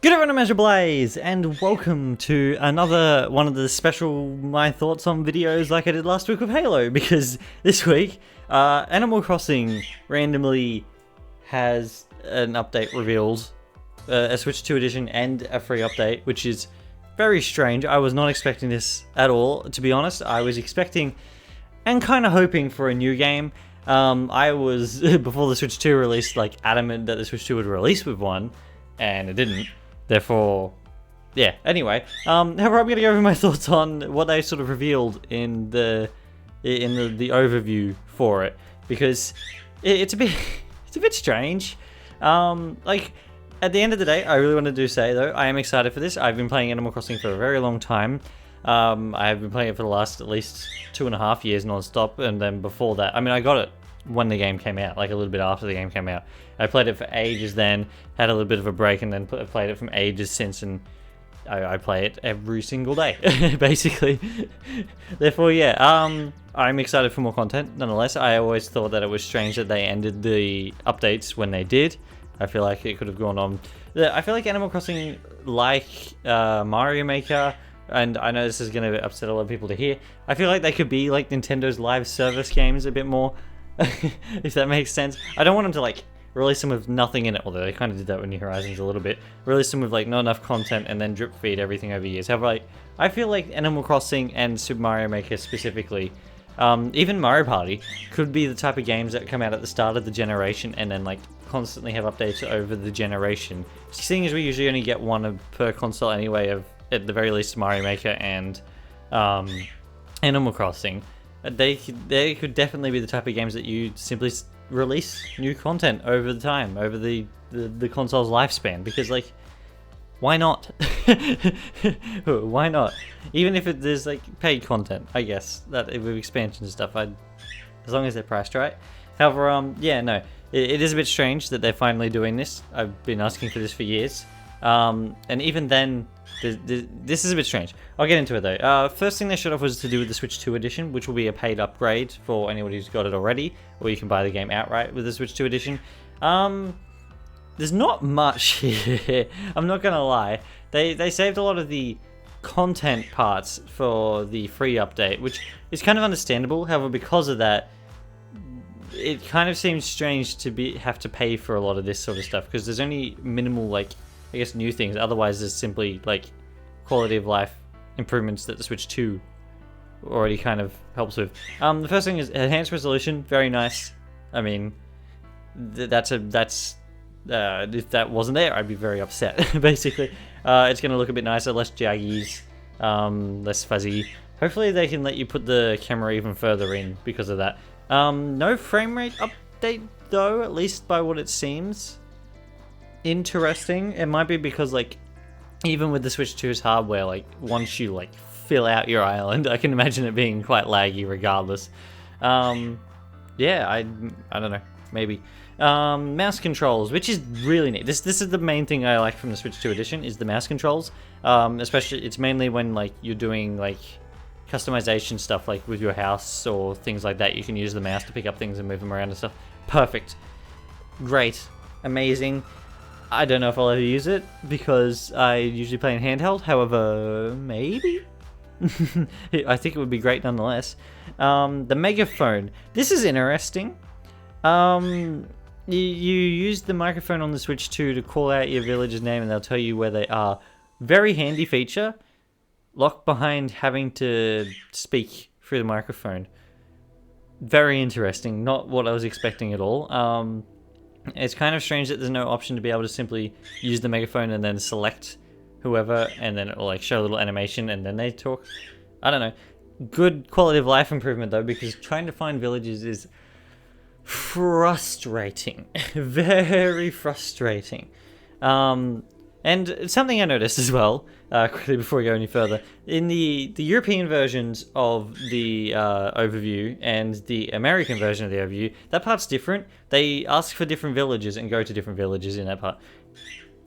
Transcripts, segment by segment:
Good everyone, I'm AzureBlaze, and welcome to another one of the special My Thoughts on videos like I did last week with Halo, because this week, Animal Crossing randomly has an update revealed, a Switch 2 edition and a free update, which is very strange. I was not expecting this at all, to be honest. I was expecting and kind of hoping for a new game. I was, before the Switch 2 released, like adamant that the Switch 2 would release with one, and it didn't. Therefore, yeah. Anyway, however, I'm gonna go over my thoughts on what they sort of revealed in the overview for it, because it's a bit strange. Like, at the end of the day, I really wanted to say though, I am excited for this. I've been playing Animal Crossing for a very long time. I have been playing it for the last at least 2.5 years non-stop, and then before that, I mean, I got it when the game came out, like a little bit after the game came out. I played it for ages then, had a little bit of a break, and then played it from ages since, and I play it every single day, basically. Therefore, yeah, I'm excited for more content, nonetheless. I always thought that it was strange that they ended the updates when they did. I feel like it could have gone on. I feel like Animal Crossing, like Mario Maker, and I know this is going to upset a lot of people to hear, I feel like they could be like Nintendo's live service games a bit more. If that makes sense. I don't want them to like release them with nothing in it, although they kind of did that with New Horizons a little bit. Release them with like not enough content and then drip feed everything over years. However, like, I feel like Animal Crossing and Super Mario Maker specifically, even Mario Party, could be the type of games that come out at the start of the generation and then like constantly have updates over the generation. Seeing as we usually only get one per console anyway, of at the very least Mario Maker and Animal Crossing. They could definitely be the type of games that you simply release new content over the time, over the console's lifespan, because like, why not? Why not? Even if there's like paid content, I guess, that with expansions and stuff, as long as they're priced right. However, yeah, no, it is a bit strange that they're finally doing this. I've been asking for this for years, and even then, this is a bit strange. I'll get into it though. First thing they showed off was to do with the Switch 2 edition, which will be a paid upgrade for anyone who's got it already, or you can buy the game outright with the Switch 2 edition. There's not much here. I'm not gonna lie. They saved a lot of the content parts for the free update, which is kind of understandable. However, because of that, it kind of seems strange to have to pay for a lot of this sort of stuff, because there's only minimal, like, I guess, new things. Otherwise, there's simply like quality of life improvements that the Switch 2 already kind of helps with. The first thing is enhanced resolution, very nice. I mean, if that wasn't there, I'd be very upset. Basically, it's going to look a bit nicer, less jaggies, less fuzzy. Hopefully, they can let you put the camera even further in because of that. No frame rate update though, at least by what it seems. Interesting. It might be because, like, even with the Switch 2's hardware, like, once you like fill out your island, I can imagine it being quite laggy regardless. Yeah, I don't know, maybe. Mouse controls, which is really neat. This is the main thing I like from the Switch 2 edition, is the mouse controls. Especially, it's mainly when like you're doing like customization stuff, like with your house or things like that. You can use the mouse to pick up things and move them around and stuff. Perfect. Great. Amazing. I don't know if I'll ever use it, because I usually play in handheld. However, maybe? I think it would be great nonetheless. The megaphone. This is interesting. You use the microphone on the Switch 2 to call out your village's name and they'll tell you where they are. Very handy feature. Locked behind having to speak through the microphone. Very interesting. Not what I was expecting at all. It's kind of strange that there's no option to be able to simply use the megaphone and then select whoever, and then it'll like show a little animation and then they talk. I don't know. Good quality of life improvement though, because trying to find villages is frustrating. Very frustrating. And something I noticed as well, quickly before we go any further, in the European versions of the overview and the American version of the overview, that part's different. They ask for different villages and go to different villages in that part.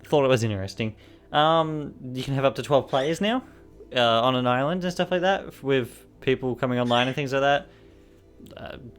Thought it was interesting. You can have up to 12 players now on an island and stuff like that, with people coming online and things like that.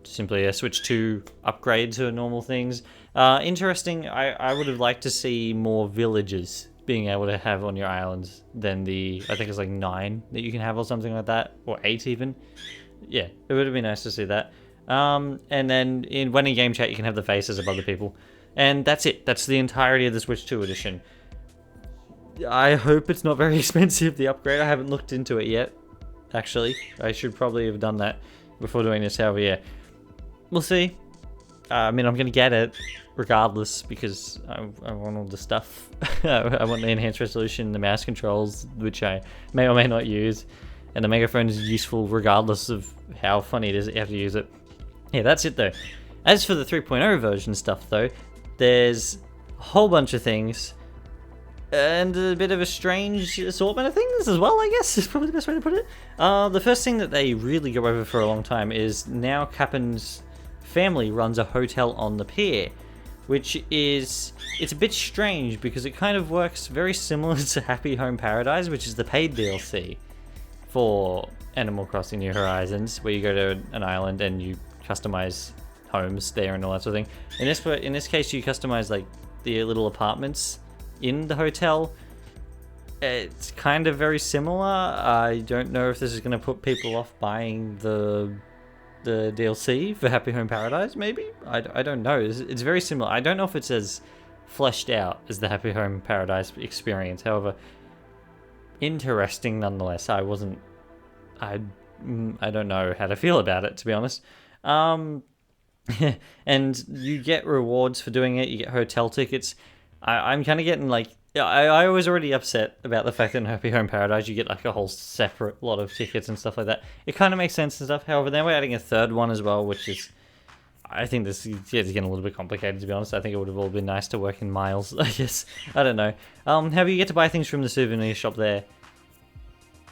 simply a Switch 2 upgrade to normal things. Interesting, I would have liked to see more villages being able to have on your islands than the, I think it's like 9 that you can have or something like that, or 8 even. Yeah, it would have been nice to see that. And then when in game chat you can have the faces of other people. And that's it. That's the entirety of the Switch 2 edition. I hope it's not very expensive, the upgrade. I haven't looked into it yet, actually. I should probably have done that before doing this, however, yeah. We'll see. I mean, I'm going to get it regardless because I want all the stuff. I want the enhanced resolution, the mouse controls, which I may or may not use. And the megaphone is useful regardless of how funny it is that you have to use it. Yeah, that's it though. As for the 3.0 version stuff though, there's a whole bunch of things. And a bit of a strange assortment of things as well, I guess, is probably the best way to put it. The first thing that they really go over for a long time is now Cappen's family runs a hotel on the pier, which is, it's a bit strange because it kind of works very similar to Happy Home Paradise, which is the paid DLC for Animal Crossing New Horizons, where you go to an island and you customize homes there and all that sort of thing. In this case, you customize like the little apartments in the hotel. It's kind of very similar. I don't know if this is going to put people off buying the DLC for Happy Home Paradise, maybe? I don't know. It's very similar. I don't know if it's as fleshed out as the Happy Home Paradise experience. However, interesting nonetheless. I don't know how to feel about it, to be honest. And you get rewards for doing it. You get hotel tickets. I'm kind of getting like, I was already upset about the fact that in Happy Home Paradise you get like a whole separate lot of tickets and stuff like that. It kind of makes sense and stuff. However, then we're adding a third one as well, which is, I think this is getting a little bit complicated, to be honest. I think it would have all been nice to work in miles, I guess. I don't know. However, you get to buy things from the souvenir shop there.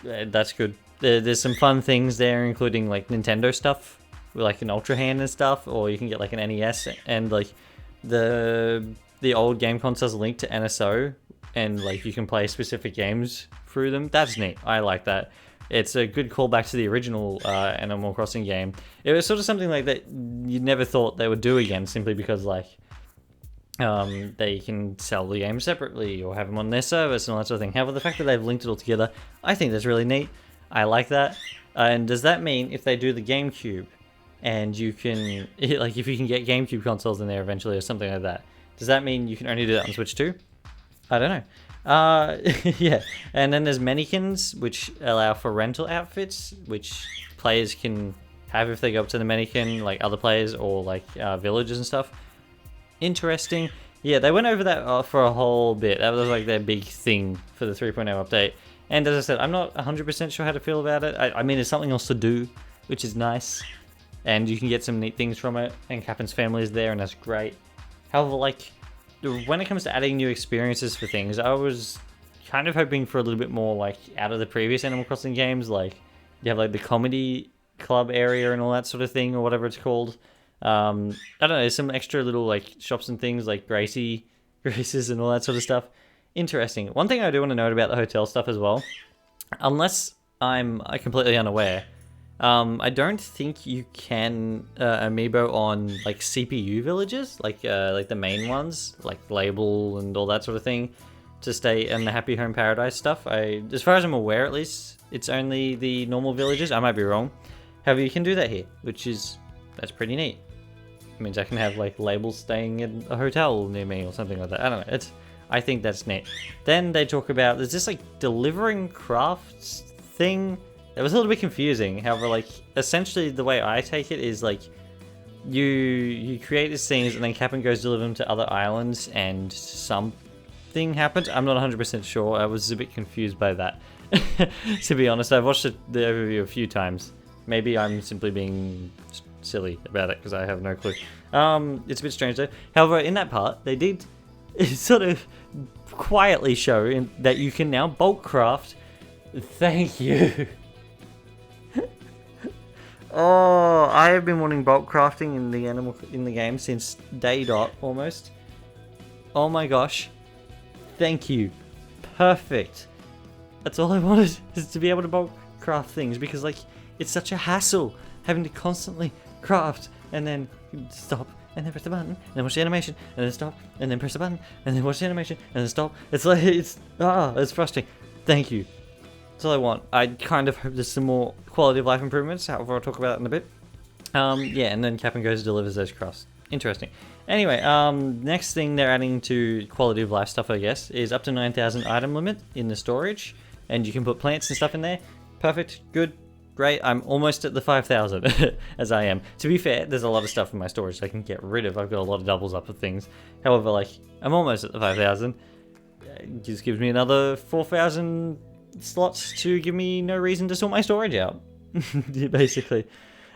That's good. There's some fun things there, including like Nintendo stuff, like an Ultra Hand and stuff, or you can get like an NES and like the old game consoles linked to NSO, and like you can play specific games through them. That's neat. I like that. It's a good callback to the original Animal Crossing game. It was sort of something like that you never thought they would do again, simply because like they can sell the game separately or have them on their service and all that sort of thing. However, the fact that they've linked it all together, I think that's really neat. I like that. And does that mean if they do the GameCube and you can, like if you can get GameCube consoles in there eventually or something like that, does that mean you can only do that on Switch 2? I don't know. Yeah. And then there's mannequins, which allow for rental outfits, which players can have if they go up to the mannequin, like other players or like villagers and stuff. Interesting. Yeah, they went over that for a whole bit. That was like their big thing for the 3.0 update. And as I said, I'm not 100% sure how to feel about it. I mean, there's something else to do, which is nice. And you can get some neat things from it. And Cappen's family is there, and that's great. However, like, when it comes to adding new experiences for things, I was kind of hoping for a little bit more, like, out of the previous Animal Crossing games. Like, you have, like, the comedy club area and all that sort of thing, or whatever it's called. I don't know, there's some extra little, like, shops and things, like Graces and all that sort of stuff. Interesting. One thing I do want to note about the hotel stuff as well, unless I'm completely unaware, I don't think you can amiibo on like CPU villages, like the main ones, like Label and all that sort of thing, to stay in the Happy Home Paradise stuff. As far as I'm aware, at least, it's only the normal villages. I might be wrong. However, you can do that here, that's pretty neat. It means I can have like Labels staying in a hotel near me or something like that. I don't know. I think that's neat. Then they talk about, there's this like delivering crafts thing. It was a little bit confusing. However, like essentially the way I take it is like you create these things and then Captain goes deliver them to other islands and something happens. I'm not 100% sure. I was a bit confused by that. To be honest, I've watched the overview a few times. Maybe I'm simply being silly about it because I have no clue. It's a bit strange though. However, in that part, they did sort of quietly show that you can now bulk craft. Thank you. Oh, I have been wanting bulk crafting in the game since day dot almost. Oh my gosh. Thank you. Perfect. That's all I wanted, is to be able to bulk craft things, because like it's such a hassle having to constantly craft, and then stop, and then press the button, and then watch the animation, and then stop, and then press the button, and then watch the animation, and then stop. It's like, it's frustrating. Thank you. That's all I want. I kind of hope there's some more quality of life improvements, however I'll talk about it in a bit. Yeah, and then Cap and Goes delivers those crafts. Interesting. Anyway, next thing they're adding to quality of life stuff, I guess, is up to 9,000 item limit in the storage, and you can put plants and stuff in there. Perfect, good, great. I'm almost at the 5,000 as I am. To be fair, there's a lot of stuff in my storage I can get rid of. I've got a lot of doubles up of things. However, like, I'm almost at the 5,000. It just gives me another 4,000 slots to give me no reason to sort my storage out, basically.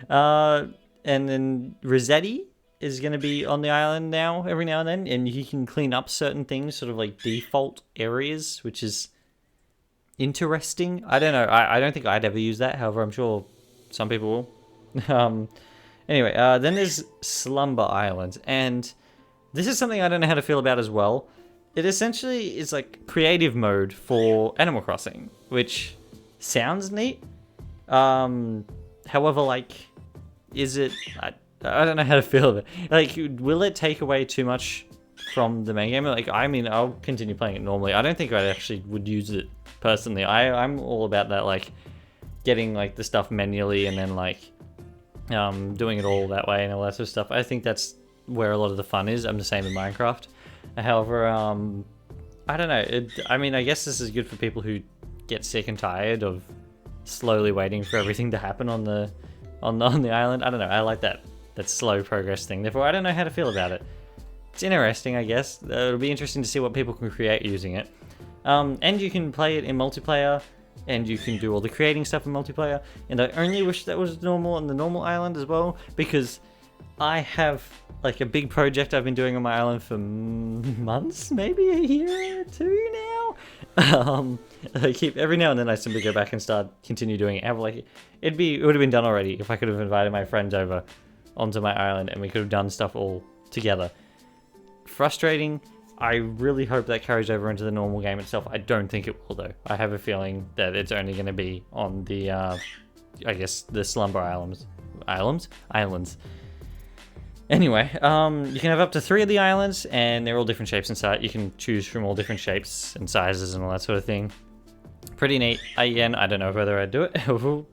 And then Rossetti is going to be on the island now, every now and then, and you can clean up certain things, sort of like default areas, which is interesting. I don't know. I don't think I'd ever use that. However, I'm sure some people will. Anyway, then there's Slumber Island, and this is something I don't know how to feel about as well. It essentially is like creative mode for Animal Crossing, which sounds neat. However, like, is it... I don't know how to feel of it. Like, will it take away too much from the main game? Like, I mean, I'll continue playing it normally. I don't think I actually would use it personally. I'm all about that, like, getting, like, the stuff manually and then, like, doing it all that way and all that sort of stuff. I think that's where a lot of the fun is. I'm the same in Minecraft. However, I don't know. I mean, I guess this is good for people who get sick and tired of slowly waiting for everything to happen on the island. I don't know. I like that slow progress thing. Therefore, I don't know how to feel about it. It's interesting, I guess. It'll be interesting to see what people can create using it. And you can play it in multiplayer, and you can do all the creating stuff in multiplayer. And I only wish that was normal on the normal island as well, because I have like a big project I've been doing on my island for months, maybe a year or two now. I keep every now and then I simply go back and continue doing it. It would have been done already if I could have invited my friends over onto my island and we could have done stuff all together. Frustrating. I really hope that carries over into the normal game itself. I don't think it will though. I have a feeling that it's only going to be on the, I guess, the Slumber Islands. Islands. Anyway, you can have up to 3 of the islands, and they're all different shapes and size. You can choose from all different shapes and sizes and all that sort of thing. Pretty neat. Again, I don't know whether I'd do it. Who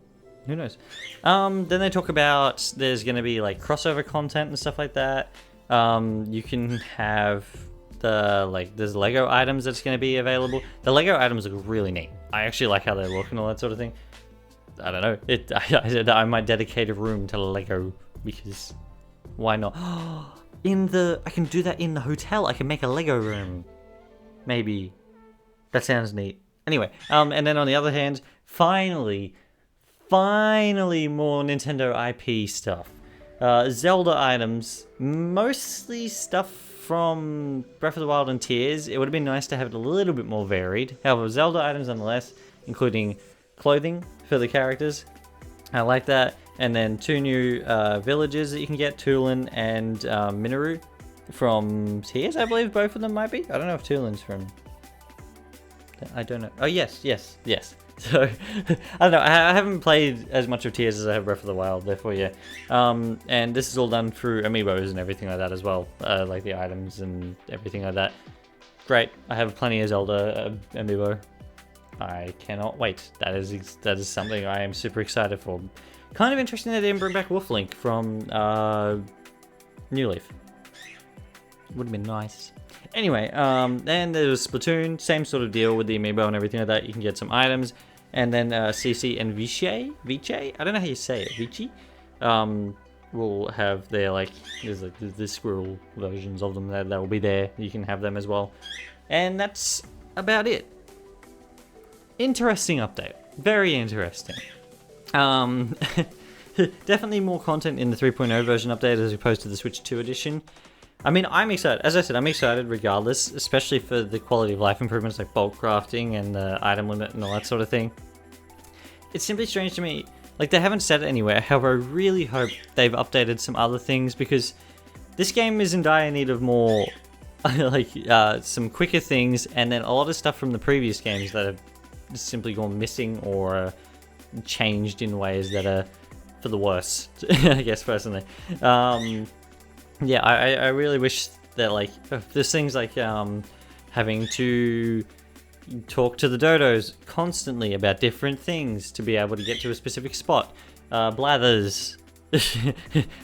knows? Then they talk about there's going to be like crossover content and stuff like that. You can have there's Lego items that's going to be available. The Lego items look really neat. I actually like how they look and all that sort of thing. I don't know. I might dedicate a room to Lego because why not? I can do that in the hotel. I can make a Lego room. Maybe. That sounds neat. Anyway, and then on the other hand, finally more Nintendo IP stuff. Zelda items, mostly stuff from Breath of the Wild and Tears. It would have been nice to have it a little bit more varied. However, Zelda items nonetheless, including clothing for the characters. I like that. And then 2 new villages that you can get, Tulin and Minoru from Tears, I believe both of them might be. I don't know if Tulin's from... I don't know. Oh, yes. So, I don't know. I haven't played as much of Tears as I have Breath of the Wild, therefore, yeah. And this is all done through amiibos and everything like that as well. Like the items and everything like that. Great. I have plenty of Zelda amiibo. I cannot wait. That is something I am super excited for. Kind of interesting that they didn't bring back Wolflink from New Leaf. Would have been nice. Anyway, then there's Splatoon, same sort of deal with the amiibo and everything like that. You can get some items, and then CC and Vici, I don't know how you say it, Vici, will have their there's the squirrel versions of them that will be there. You can have them as well, and that's about it. Interesting update, very interesting. Definitely more content in the 3.0 version update as opposed to the Switch 2 edition. I mean, I'm excited. As I said, I'm excited regardless, especially for the quality of life improvements like bulk crafting and the item limit and all that sort of thing. It's simply strange to me. Like, they haven't said it anywhere. However, I really hope they've updated some other things because this game is in dire need of more, some quicker things, and then a lot of stuff from the previous games that have simply gone missing or changed in ways that are for the worse, I guess, personally. Yeah, I really wish that, like, there's things like having to talk to the dodos constantly about different things to be able to get to a specific spot. Blathers.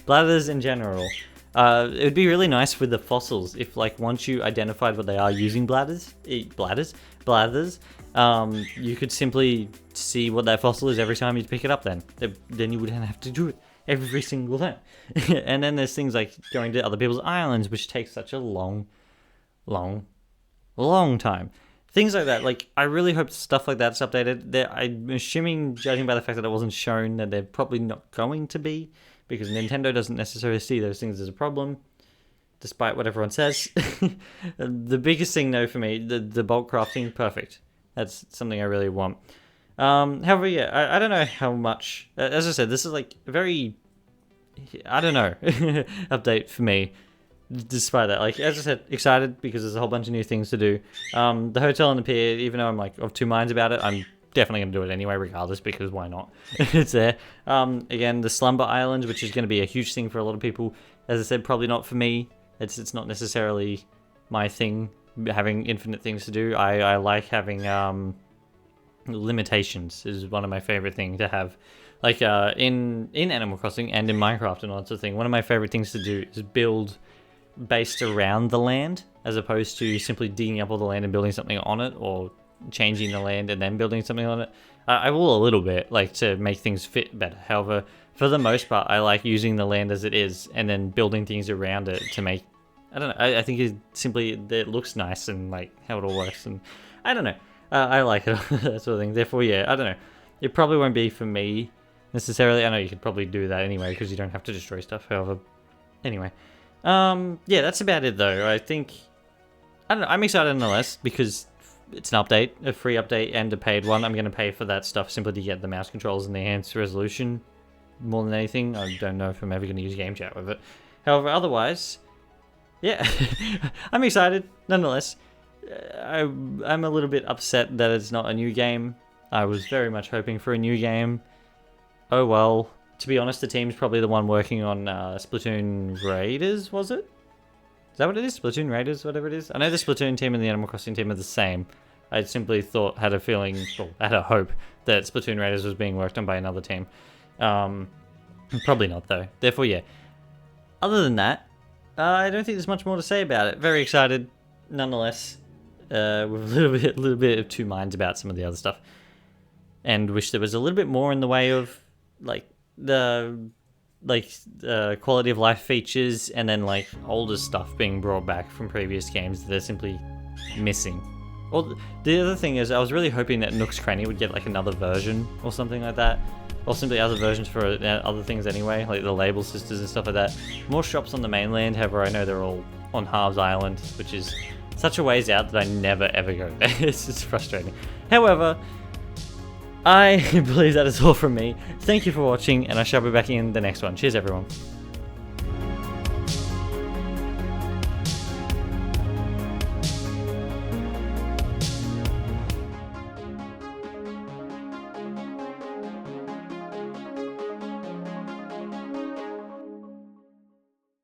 Blathers in general. It would be really nice with the fossils if, like, once you identified what they are using blathers, you could simply see what that fossil is every time you pick it up. Then you wouldn't have to do it every single time. And then there's things like going to other people's islands, which takes such a long time. Things like that. Like, I really hope stuff like that's updated. I'm assuming, judging by the fact that it wasn't shown, that they're probably not going to be, because Nintendo doesn't necessarily see those things as a problem, despite what everyone says. The biggest thing, though, for me, the bulk crafting, perfect. That's something I really want. However, yeah, I don't know how much. As I said, this is like a very, I don't know, update for me. Despite that, like, as I said, excited because there's a whole bunch of new things to do. The hotel on the pier, even though I'm like of two minds about it, I'm definitely going to do it anyway, regardless, because why not? It's there. Again, the Slumber Island, which is going to be a huge thing for a lot of people. As I said, probably not for me. It's not necessarily my thing, having infinite things to do. I like having limitations. Is one of my favorite things to have. Like in Animal Crossing and in Minecraft and all that sort of thing, one of my favorite things to do is build based around the land, as opposed to simply digging up all the land and building something on it, or changing the land and then building something on it. I will a little bit, like, to make things fit better. However, for the most part, I like using the land as it is and then building things around it to make, I don't know, I think it looks nice, and like how it all works, and I don't know, I like it, that sort of thing. Therefore, yeah, I don't know, it probably won't be for me necessarily. I know you could probably do that anyway because you don't have to destroy stuff. However, anyway, yeah, that's about it though. I think, I don't know, I'm excited nonetheless because it's an update, a free update and a paid one. I'm going to pay for that stuff simply to get the mouse controls and the enhanced resolution more than anything. I don't know if I'm ever going to use game chat with it. However, otherwise, yeah, I'm excited nonetheless. I'm a little bit upset that it's not a new game. I was very much hoping for a new game. Oh well. To be honest, the team's probably the one working on Splatoon Raiders, was it? Is that what it is? Splatoon Raiders, whatever it is? I know the Splatoon team and the Animal Crossing team are the same. I simply had a feeling, well, had a hope that Splatoon Raiders was being worked on by another team. Probably not, though. Therefore, yeah. Other than that, I don't think there's much more to say about it. Very excited, nonetheless. With a little bit of two minds about some of the other stuff. And wish there was a little bit more in the way of, like, the quality of life features, and then like older stuff being brought back from previous games that they're simply missing. Or the other thing is, I was really hoping that Nook's Cranny would get like another version or something like that, or simply other versions for other things anyway, like the Label Sisters and stuff like that. More shops on the mainland. However, I know they're all on Halves Island, which is such a ways out that I never ever go there. It's just frustrating. However, I believe that is all from me. Thank you for watching, and I shall be back in the next one. Cheers, everyone.